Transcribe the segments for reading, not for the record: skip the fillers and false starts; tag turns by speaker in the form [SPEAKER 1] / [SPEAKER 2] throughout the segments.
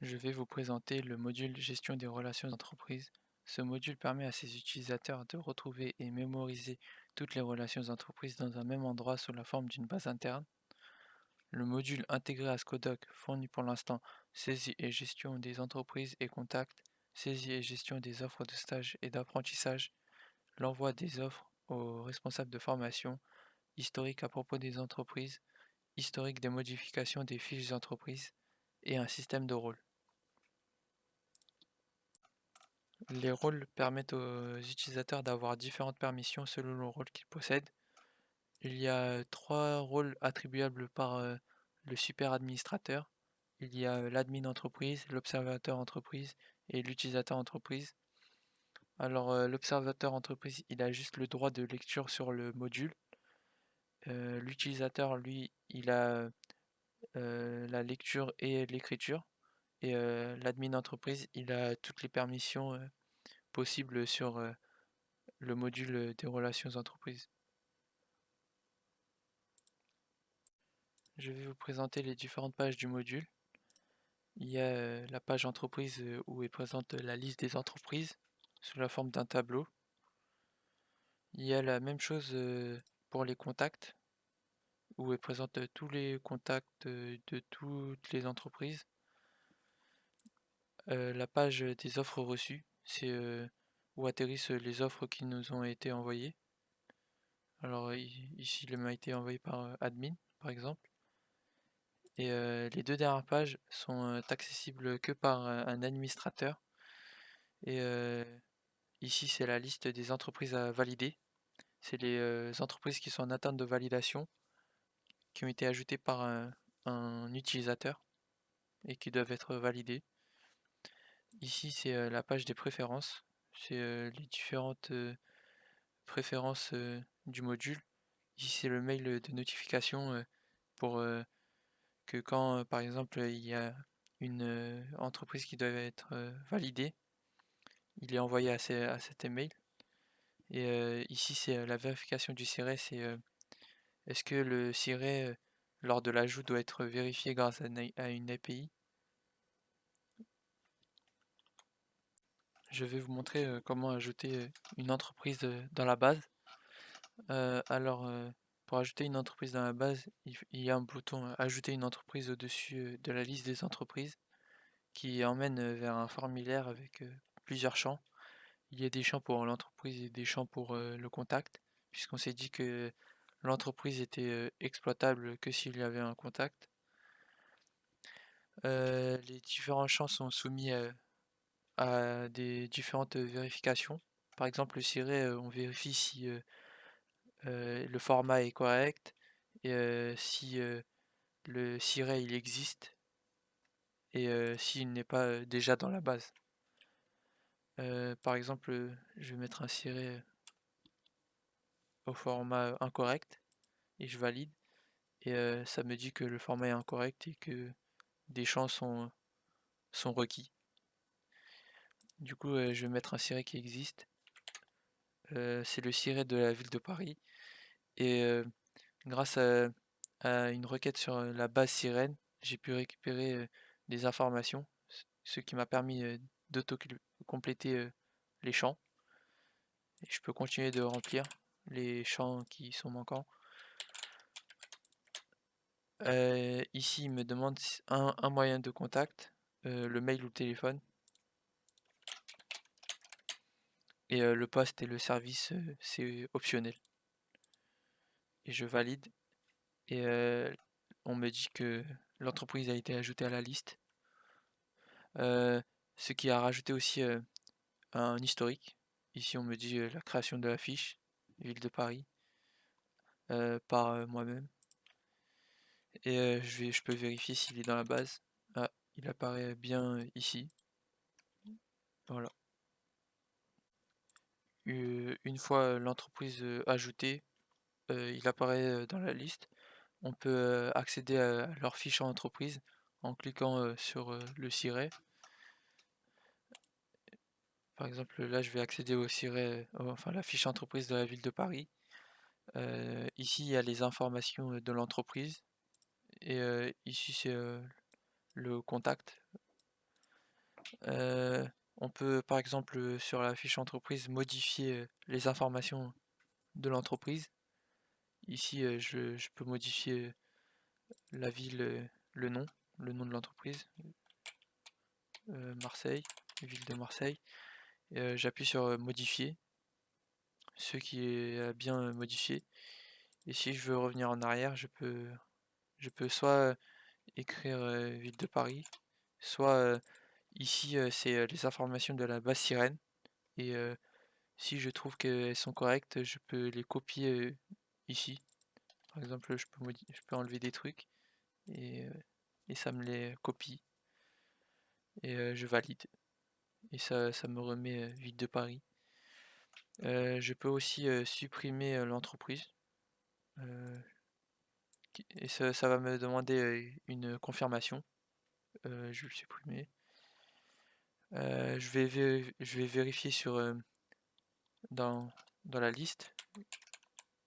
[SPEAKER 1] Je vais vous présenter le module Gestion des relations d'entreprise. Ce module permet à ses utilisateurs de retrouver et mémoriser toutes les relations d'entreprise dans un même endroit sous la forme d'une base interne. Le module intégré à Scodoc fournit pour l'instant saisie et gestion des entreprises et contacts, saisie et gestion des offres de stage et d'apprentissage, l'envoi des offres aux responsables de formation, historique à propos des entreprises, historique des modifications des fiches d'entreprise et un système de rôle. Les rôles permettent aux utilisateurs d'avoir différentes permissions selon le rôle qu'ils possèdent. Il y a trois rôles attribuables par le super administrateur. Il y a l'admin entreprise, l'observateur entreprise et l'utilisateur entreprise. Alors l'observateur entreprise, il a juste le droit de lecture sur le module. L'utilisateur, lui, il a la lecture et l'écriture. Et l'admin entreprise, il a toutes les permissions possibles sur le module des relations entreprises. Je vais vous présenter les différentes pages du module. Il y a la page entreprise où est présente la liste des entreprises sous la forme d'un tableau. Il y a la même chose pour les contacts où est présente tous les contacts de toutes les entreprises. La page des offres reçues, c'est où atterrissent les offres qui nous ont été envoyées. Alors ici, il m'a été envoyé par admin, par exemple. Et les deux dernières pages sont accessibles que par un administrateur. Et ici, c'est la liste des entreprises à valider. C'est les entreprises qui sont en attente de validation, qui ont été ajoutées par un utilisateur et qui doivent être validées. Ici, c'est la page des préférences. C'est les différentes préférences du module. Ici, c'est le mail de notification pour que quand, par exemple, il y a une entreprise qui doit être validée, il est envoyé à cet email. Et ici, c'est la vérification du siret, c'est est-ce que le siret, lors de l'ajout, doit être vérifié grâce à une API. Je vais vous montrer comment ajouter une entreprise dans la base. Pour ajouter une entreprise dans la base, il y a un bouton Ajouter une entreprise au-dessus de la liste des entreprises qui emmène vers un formulaire avec plusieurs champs. Il y a des champs pour l'entreprise et des champs pour le contact, puisqu'on s'est dit que l'entreprise était exploitable que s'il y avait un contact. Les différents champs sont soumis à des différentes vérifications. Par exemple, le siret, on vérifie si le format est correct et si le siret il existe et s'il n'est pas déjà dans la base. Par exemple, je vais mettre un siret au format incorrect et je valide et ça me dit que le format est incorrect et que des champs sont requis. Du coup, je vais mettre un siret qui existe. C'est le siret de la ville de Paris et grâce à une requête sur la base sirène, j'ai pu récupérer des informations, ce qui m'a permis d'auto-compléter les champs. Et je peux continuer de remplir les champs qui sont manquants. Ici, il me demande un moyen de contact, le mail ou le téléphone. Et le poste et le service, c'est optionnel. Et je valide. Et on me dit que l'entreprise a été ajoutée à la liste. Ce qui a rajouté aussi un historique. Ici, on me dit la création de la fiche, ville de Paris, par moi-même. Et je peux vérifier s'il est dans la base. Ah, il apparaît bien ici. Voilà. Une fois l'entreprise ajoutée, il apparaît dans la liste. On peut accéder à leur fiche en entreprise en cliquant sur le siret. Par exemple, là, je vais accéder au siret, enfin la fiche entreprise de la ville de Paris. Ici, il y a les informations de l'entreprise. Et ici, c'est le contact. On peut par exemple sur la fiche entreprise modifier les informations de l'entreprise. Ici je peux modifier la ville, le nom de l'entreprise, Marseille, ville de Marseille. J'appuie sur modifier, ce qui est bien modifié. Et si je veux revenir en arrière, je peux soit écrire ville de Paris, soit ici c'est les informations de la base sirène. Et si je trouve qu'elles sont correctes, je peux les copier ici. Par exemple, je peux enlever des trucs et ça me les copie et je valide. Et ça me remet ville de Paris. Je peux aussi supprimer l'entreprise. Et ça va me demander une confirmation. Je vais le supprimer. Je vais vérifier dans, dans la liste.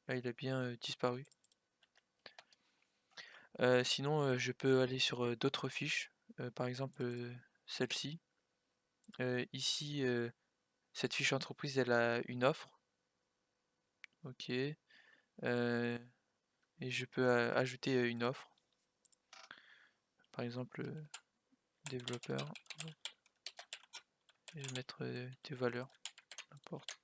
[SPEAKER 1] Là, il a bien disparu. Sinon, je peux aller sur d'autres fiches. Par exemple, celle-ci. Ici, cette fiche entreprise, elle a une offre. Ok. Et je peux ajouter une offre. Par exemple, développeur. Et je vais mettre des valeurs. N'importe.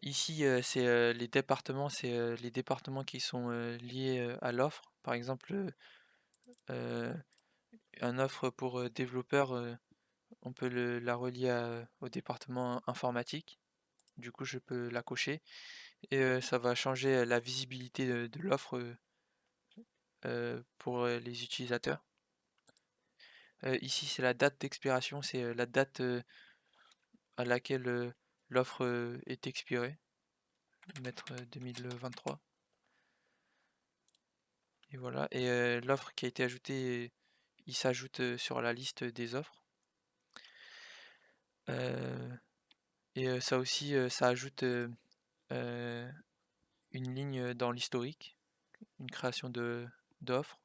[SPEAKER 1] Ici, c'est les départements, c'est les départements qui sont liés à l'offre. Par exemple, euh, un offre pour développeur, on peut la relier au département informatique. Du coup, je peux la cocher et ça va changer la visibilité de l'offre pour les utilisateurs. Ici, c'est la date d'expiration, c'est la date à laquelle l'offre est expirée. Je vais mettre 2023. Et voilà. Et l'offre qui a été ajoutée, il s'ajoute sur la liste des offres. Et ça aussi, ça ajoute une ligne dans l'historique, une création d'offres.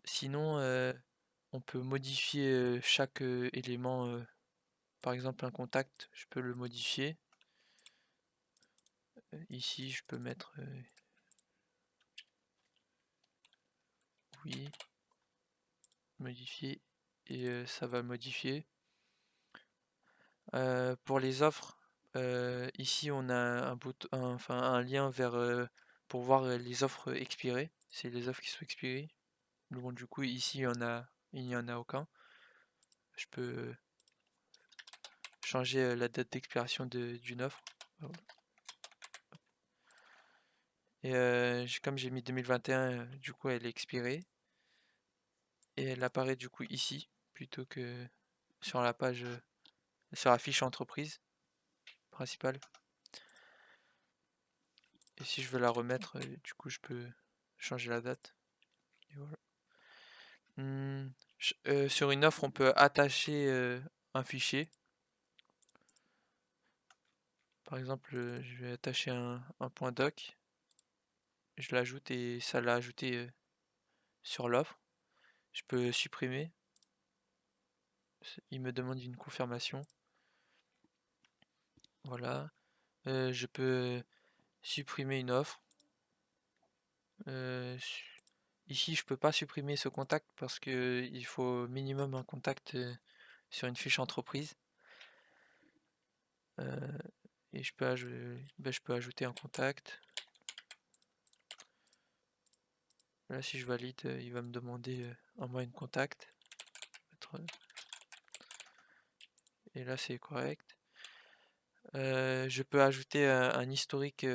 [SPEAKER 1] Sinon, on peut modifier chaque élément. Par exemple, un contact, je peux le modifier. Ici, je peux mettre oui, modifier, et ça va modifier. Pour les offres, ici on a un lien vers pour voir les offres expirées. C'est les offres qui sont expirées. Bon, du coup ici il n'y en a aucun. Je peux changer la date d'expiration d'une offre. Voilà. Et comme j'ai mis 2021, du coup elle est expirée. Et elle apparaît du coup ici, plutôt que sur la page, sur la fiche entreprise principale. Et si je veux la remettre, du coup je peux changer la date. Et voilà. Sur une offre, on peut attacher un fichier. Par exemple, je vais attacher un point doc. Je l'ajoute et ça l'a ajouté sur l'offre. Je peux supprimer. Il me demande une confirmation. Voilà. Je peux supprimer une offre. Ici, je peux pas supprimer ce contact parce que il faut minimum un contact sur une fiche entreprise. Et je peux ajouter un contact. Là, si je valide, il va me demander un moyen de contact. Et là, c'est correct. Je peux ajouter un historique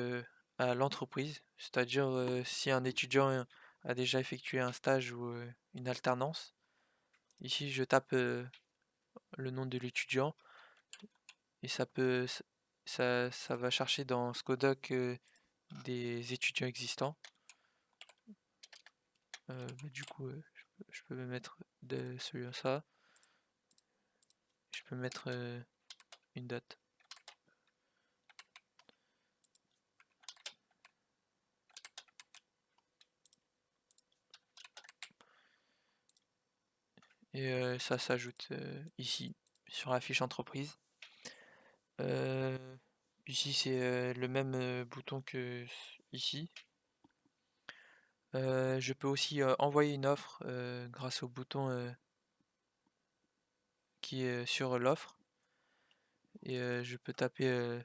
[SPEAKER 1] à l'entreprise, c'est-à-dire si un étudiant a déjà effectué un stage ou une alternance. Ici, je tape le nom de l'étudiant et ça va chercher dans Scodoc des étudiants existants. Du coup, je peux mettre de celui-là. Je peux mettre une date. et ça s'ajoute ici sur la fiche entreprise. Ici c'est le même bouton que ici. Je peux aussi envoyer une offre grâce au bouton qui est sur l'offre, et je peux taper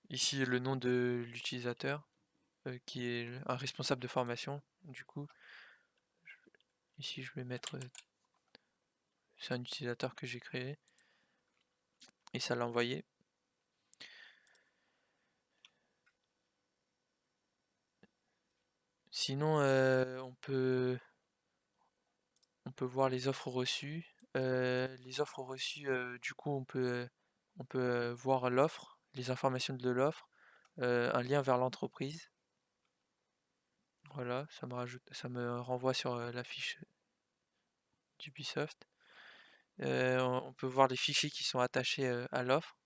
[SPEAKER 1] ici le nom de l'utilisateur qui est un responsable de formation. Du coup, ici je vais mettre c'est un utilisateur que j'ai créé et ça l'a envoyé. Sinon, on peut voir les offres reçues. Les offres reçues, du coup, on peut voir l'offre, les informations de l'offre, un lien vers l'entreprise. Voilà, ça me renvoie sur la fiche d'Ubisoft. On peut voir les fichiers qui sont attachés à l'offre.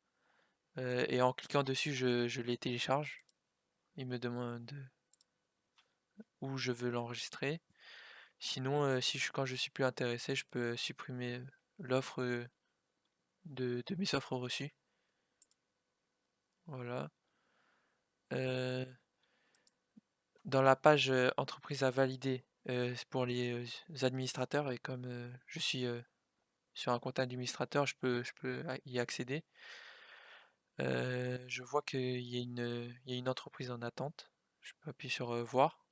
[SPEAKER 1] Et en cliquant dessus, je les télécharge. Il me demande où je veux l'enregistrer. Sinon, quand je suis plus intéressé, je peux supprimer l'offre de mes offres reçues. Voilà. Euh, Dans la page entreprise à valider, c'est pour les administrateurs, et comme je suis sur un compte administrateur, je peux y accéder. Je vois il y a une entreprise en attente. Je peux appuyer sur voir.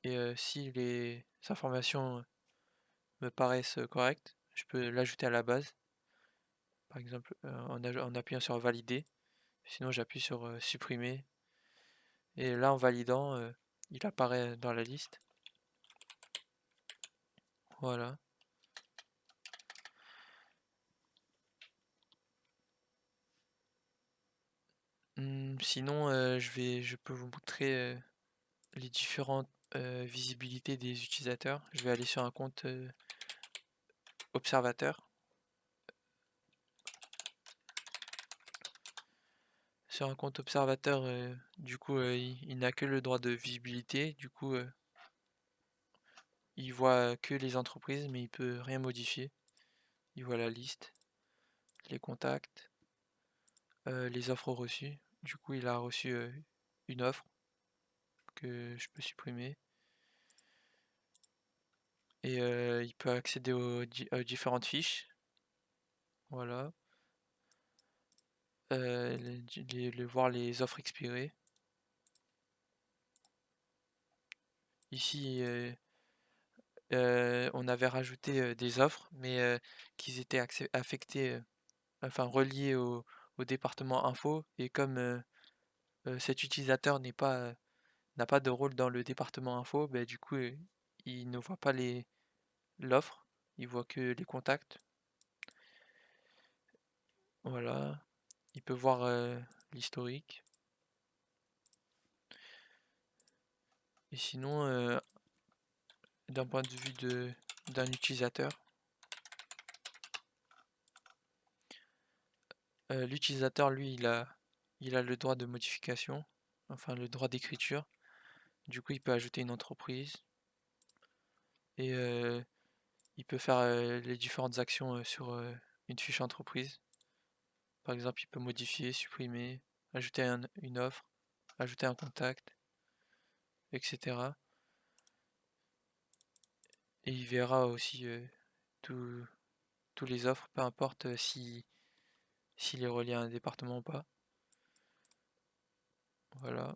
[SPEAKER 1] Et si les informations me paraissent correctes, je peux l'ajouter à la base. Par exemple, en appuyant sur valider. Sinon, j'appuie sur supprimer. Et là, en validant, il apparaît dans la liste. Voilà. Sinon, je peux vous montrer les différentes visibilités des utilisateurs. Je vais aller sur un compte observateur. Sur un compte observateur, du coup, il n'a que le droit de visibilité. Du coup, il voit que les entreprises, mais il peut rien modifier. Il voit la liste, les contacts, les offres reçues. Du coup, il a reçu une offre que je peux supprimer. Et il peut accéder aux différentes fiches. Voilà. Voir les offres expirées. Ici, on avait rajouté des offres, mais qui étaient affectées, enfin reliées au département info. Et comme cet utilisateur n'a pas de rôle dans le département info, ben, du coup, il ne voit pas l'offre, il voit que les contacts. Voilà. Il peut voir l'historique. Et sinon, d'un point de vue d'un utilisateur, l'utilisateur, lui, il a le droit de modification, enfin le droit d'écriture. Du coup, il peut ajouter une entreprise et il peut faire les différentes actions sur une fiche entreprise. Par exemple, il peut modifier, supprimer, ajouter une offre, ajouter un contact, etc. Et il verra aussi tous les offres, peu importe s'il est relié à un département ou pas. Voilà.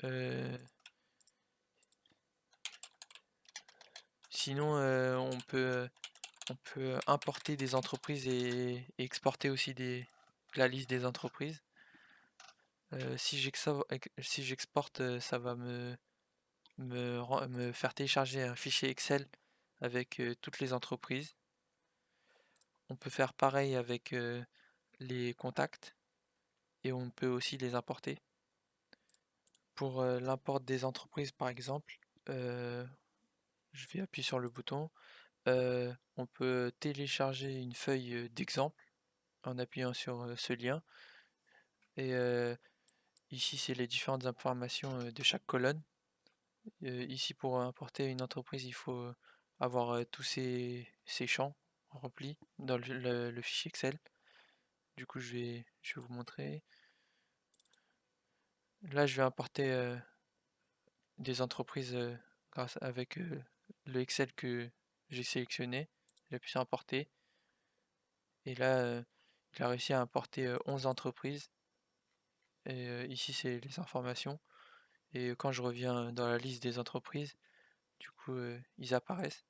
[SPEAKER 1] Euh, Sinon, on peut importer des entreprises et exporter aussi la liste des entreprises. Si j'exporte, ça va me faire télécharger un fichier Excel avec toutes les entreprises. On peut faire pareil avec les contacts et on peut aussi les importer. Pour l'import des entreprises, par exemple, euh, je vais appuyer sur le bouton. On peut télécharger une feuille d'exemple en appuyant sur ce lien. Et ici, c'est les différentes informations de chaque colonne. Ici, pour importer une entreprise, il faut avoir tous ces champs remplis dans le fichier Excel. Du coup, je vais vous montrer. Là, je vais importer des entreprises grâce avec le Excel que j'ai sélectionné. J'appuie sur importer. Et là, il a réussi à importer 11 entreprises. Et ici, c'est les informations. Et quand je reviens dans la liste des entreprises, du coup, ils apparaissent.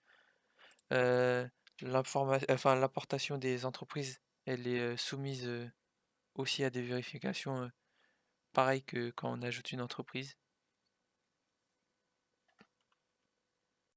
[SPEAKER 1] Euh, l'importation des entreprises, elle est soumise aussi à des vérifications, pareil que quand on ajoute une entreprise.